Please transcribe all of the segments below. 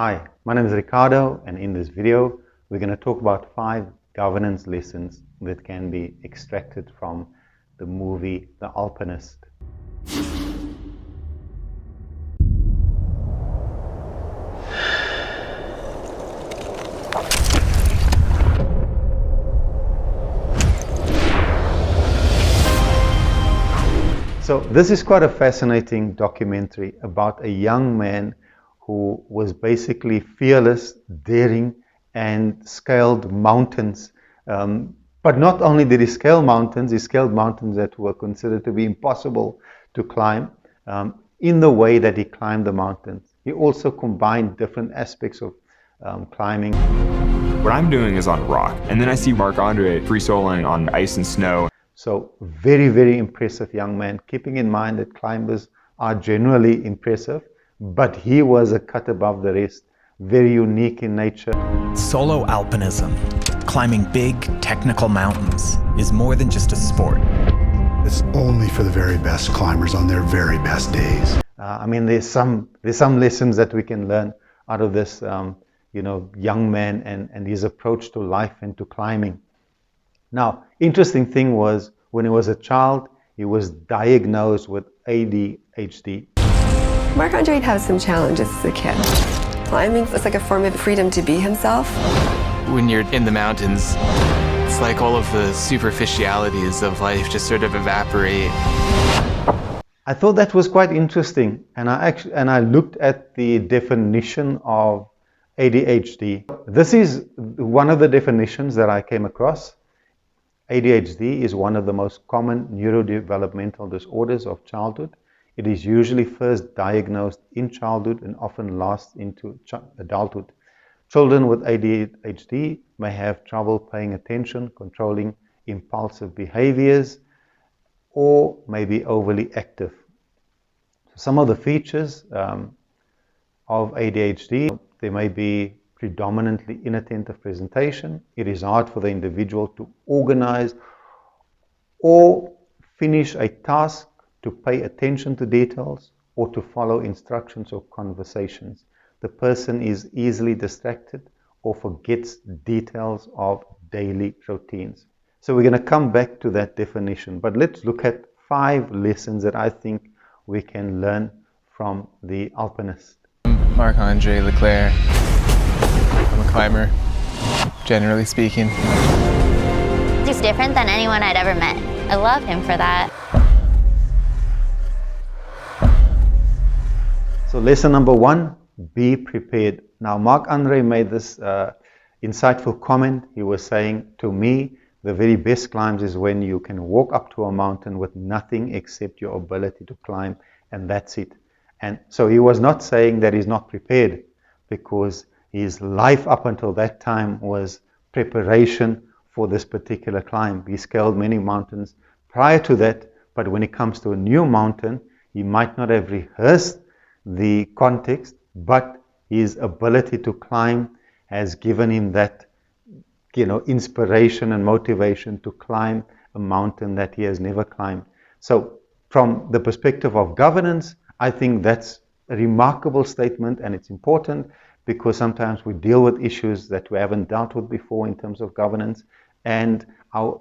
Hi, my name is Ricardo, and in this video we're going to talk about 5 governance lessons that can be extracted from the movie The Alpinist. So this is quite a fascinating documentary about a young man who was basically fearless, daring, and scaled mountains. But not only did he scale mountains, he scaled mountains that were considered to be impossible to climb. In the way that he climbed the mountains, he also combined different aspects of climbing. What I'm doing is on rock, and then I see Marc-Andre free soloing on ice and snow. So very, very impressive young man, keeping in mind that climbers are generally impressive, but he was a cut above the rest, very unique in nature. Solo alpinism, climbing big technical mountains, is more than just a sport. It's only for the very best climbers on their very best days. There's some lessons that we can learn out of this young man and his approach to life and to climbing. Now, interesting thing was, when he was a child, he was diagnosed with ADHD. Marc-Andre would have some challenges as a kid. Climbing was like a form of freedom to be himself. When you're in the mountains, it's like all of the superficialities of life just sort of evaporate. I thought that was quite interesting, and I looked at the definition of ADHD. This is one of the definitions that I came across. ADHD is one of the most common neurodevelopmental disorders of childhood. It is usually first diagnosed in childhood and often lasts into adulthood. Children with ADHD may have trouble paying attention, controlling impulsive behaviors, or may be overly active. Some of the features of ADHD, there may be predominantly inattentive presentation. It is hard for the individual to organize or finish a task, to pay attention to details, or to follow instructions or conversations. The person is easily distracted or forgets details of daily routines. So we're going to come back to that definition, but let's look at 5 lessons that I think we can learn from The Alpinist. Marc-Andre LeClerc. I'm a climber, generally speaking. He's different than anyone I'd ever met. I love him for that. So lesson number 1, be prepared. Now Marc-Andre made this insightful comment. He was saying, to me, the very best climbs is when you can walk up to a mountain with nothing except your ability to climb, and that's it. And so he was not saying that he's not prepared, because his life up until that time was preparation for this particular climb. He scaled many mountains prior to that, but when it comes to a new mountain, he might not have rehearsed the context, but his ability to climb has given him that inspiration and motivation to climb a mountain that he has never climbed. So from the perspective of governance, I think that's a remarkable statement, and it's important because sometimes we deal with issues that we haven't dealt with before in terms of governance, and our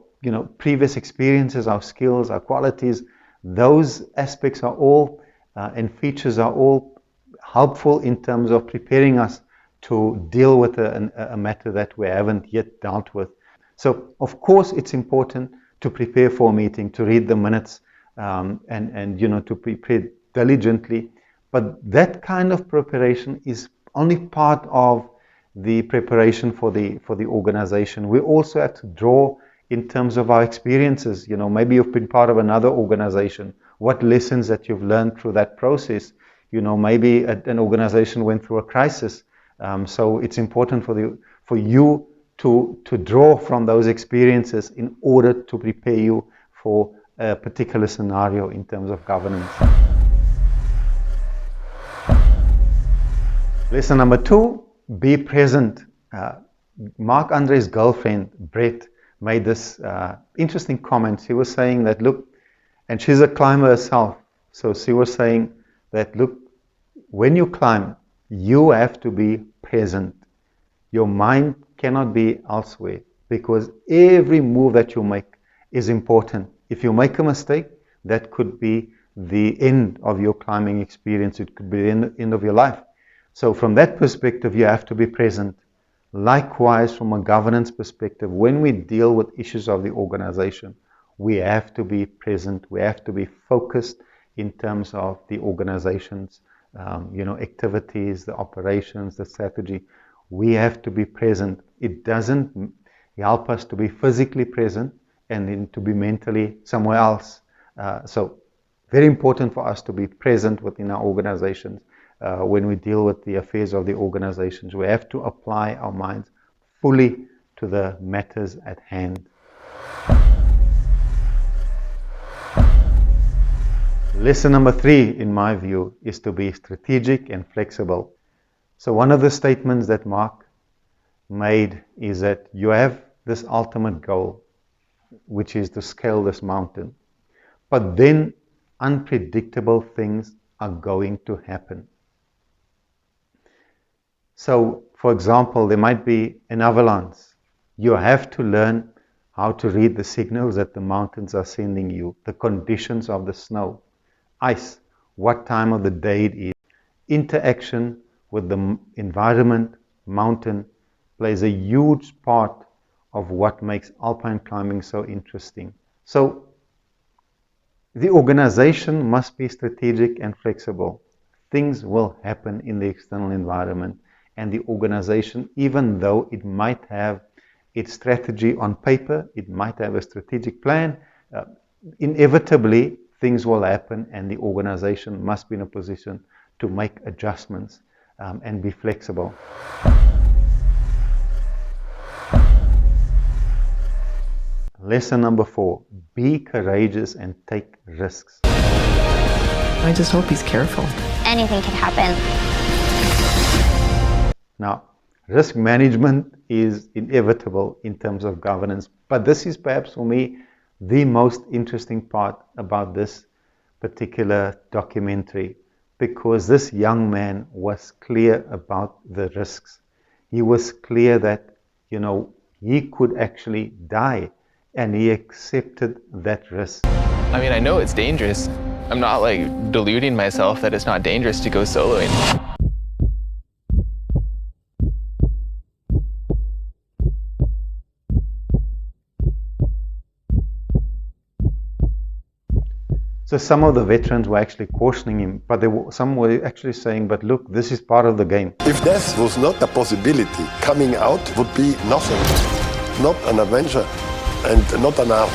previous experiences, our skills, our qualities, those aspects are all and features are all helpful in terms of preparing us to deal with a matter that we haven't yet dealt with. So of course it's important to prepare for a meeting, to read the minutes, and to prepare diligently, but that kind of preparation is only part of the preparation for the organization. We also have to draw in terms of our experiences. Maybe you've been part of another organization. What lessons that you've learned through that process? Maybe an organization went through a crisis. So it's important for you to draw from those experiences in order to prepare you for a particular scenario in terms of governance. Lesson number 2, be present. Marc-Andre's girlfriend, Brett, made this interesting comment. She was saying that, look, and she's a climber herself, so she was saying that, look, when you climb, You have to be present. Your mind cannot be elsewhere because every move that you make is important. If you make a mistake, that could be the end of your climbing experience. It could be the end of your life. So from that perspective, you have to be present. Likewise, from a governance perspective, when we deal with issues of the organization, we have to be present. We have to be focused in terms of the organization's activities, the operations, the strategy. We have to be present. It doesn't help us to be physically present and then to be mentally somewhere else. So very important for us to be present within our organizations. When we deal with the affairs of the organizations, we have to apply our minds fully to the matters at hand. Lesson number 3, in my view, is to be strategic and flexible. So one of the statements that Marc made is that you have this ultimate goal, which is to scale this mountain. But then unpredictable things are going to happen. So, for example, there might be an avalanche. You have to learn how to read the signals that the mountains are sending you, the conditions of the snow, ice, what time of the day it is. Interaction with the environment, mountain, plays a huge part of what makes alpine climbing so interesting. So, the organization must be strategic and flexible. Things will happen in the external environment, and the organization, even though it might have its strategy on paper, it might have a strategic plan, inevitably things will happen, and the organization must be in a position to make adjustments and be flexible. Lesson number 4, be courageous and take risks. I just hope he's careful. Anything can happen. Now, risk management is inevitable in terms of governance, but this is perhaps for me the most interesting part about this particular documentary, because this young man was clear about the risks. He was clear that, he could actually die, and he accepted that risk. I mean, I know it's dangerous. I'm not deluding myself that it's not dangerous to go soloing. So some of the veterans were actually cautioning him, but some were actually saying, but look, this is part of the game. If death was not a possibility, coming out would be nothing. Not an adventure and not an art.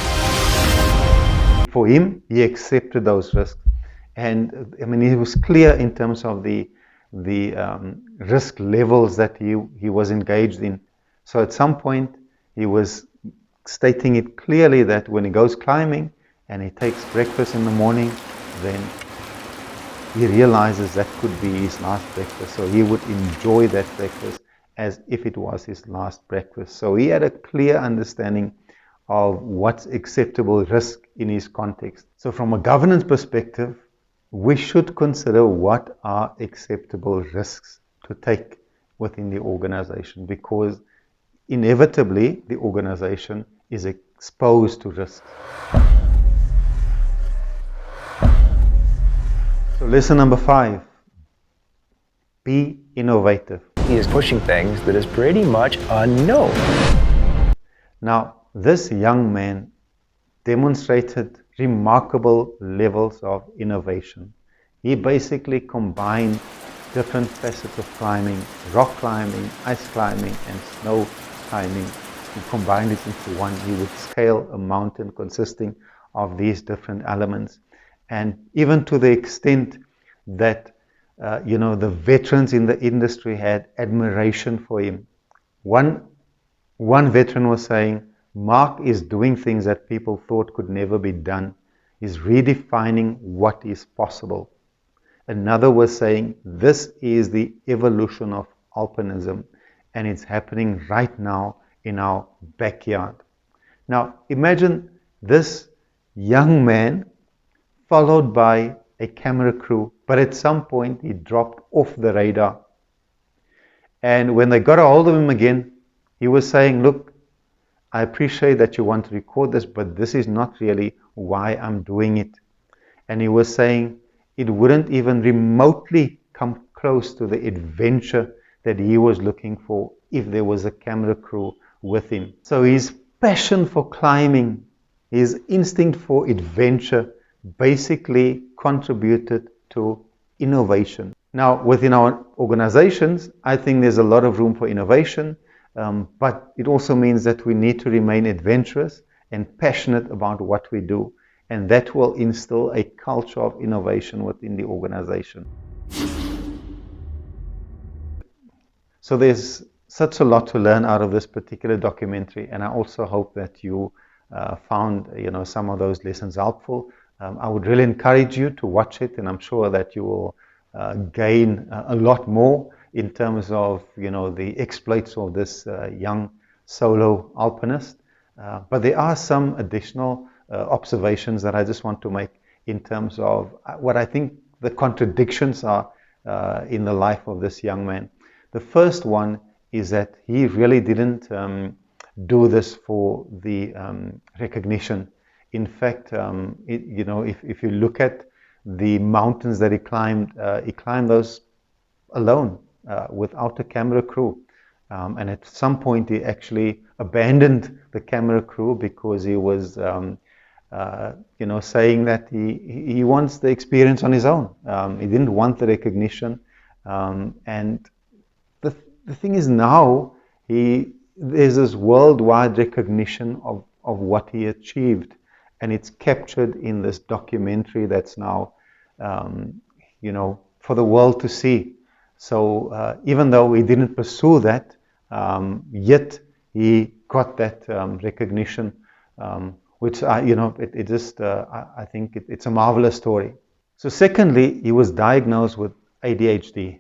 For him, he accepted those risks. And I mean, he was clear in terms of the risk levels that he was engaged in. So at some point, he was stating it clearly that when he goes climbing, and he takes breakfast in the morning, then he realizes that could be his last breakfast. So he would enjoy that breakfast as if it was his last breakfast. So he had a clear understanding of what's acceptable risk in his context. So from a governance perspective, we should consider what are acceptable risks to take within the organization, because inevitably the organization is exposed to risks. So lesson number 5, be innovative. He is pushing things that is pretty much unknown. Now, this young man demonstrated remarkable levels of innovation. He basically combined different facets of climbing, rock climbing, ice climbing, and snow climbing. He combined it into one. He would scale a mountain consisting of these different elements. And even to the extent that, the veterans in the industry had admiration for him. One veteran was saying, Marc is doing things that people thought could never be done. He's redefining what is possible. Another was saying, this is the evolution of alpinism, and it's happening right now in our backyard. Now, imagine this young man followed by a camera crew, but at some point he dropped off the radar. And when they got a hold of him again, he was saying, look, I appreciate that you want to record this, but this is not really why I'm doing it. And he was saying it wouldn't even remotely come close to the adventure that he was looking for if there was a camera crew with him. So his passion for climbing, his instinct for adventure basically contributed to innovation. Now, within our organizations, I think there's a lot of room for innovation, but it also means that we need to remain adventurous and passionate about what we do, and that will instill a culture of innovation within the organization. So there's such a lot to learn out of this particular documentary, and I also hope that you found some of those lessons helpful. I would really encourage you to watch it, and I'm sure that you will gain a lot more in terms of the exploits of this young solo alpinist. But there are some additional observations that I just want to make in terms of what I think the contradictions are in the life of this young man. The first one is that he really didn't do this for the recognition. In fact, if you look at the mountains that he climbed those alone, without a camera crew. And at some point he actually abandoned the camera crew because he was saying that he wants the experience on his own. He didn't want the recognition. And the thing is now, there's this worldwide recognition of what he achieved. And it's captured in this documentary that's now, for the world to see. So even though he didn't pursue that, yet he got that recognition, which I think it's a marvelous story. So secondly, he was diagnosed with ADHD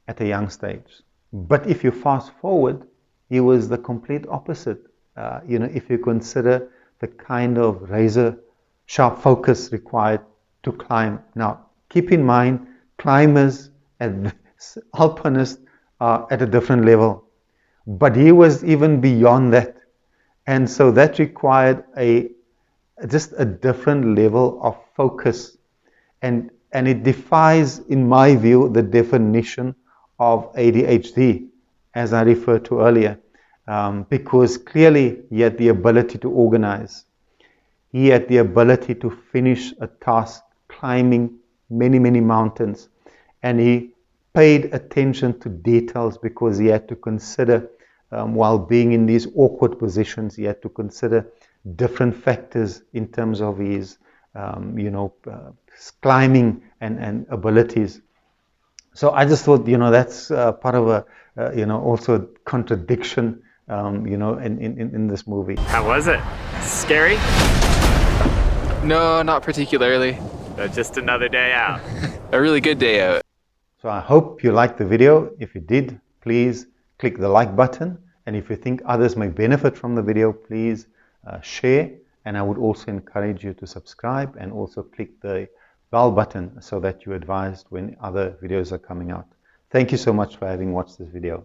at a young stage. But if you fast forward, he was the complete opposite. If you consider the kind of razor sharp focus required to climb. Now, keep in mind, climbers and alpinists are at a different level. But he was even beyond that. And so that required just a different level of focus. And it defies, in my view, the definition of ADHD, as I referred to earlier. Because clearly he had the ability to organize. He had the ability to finish a task climbing many, many mountains. And he paid attention to details because he had to consider, while being in these awkward positions, he had to consider different factors in terms of his, climbing and abilities. So I just thought, that's part of also a contradiction, in this movie. How was it? Scary? No, not particularly. Just another day out. A really good day out. So I hope you liked the video. If you did, please click the like button. And if you think others may benefit from the video, please share. And I would also encourage you to subscribe and also click the bell button so that you're advised when other videos are coming out. Thank you so much for having watched this video.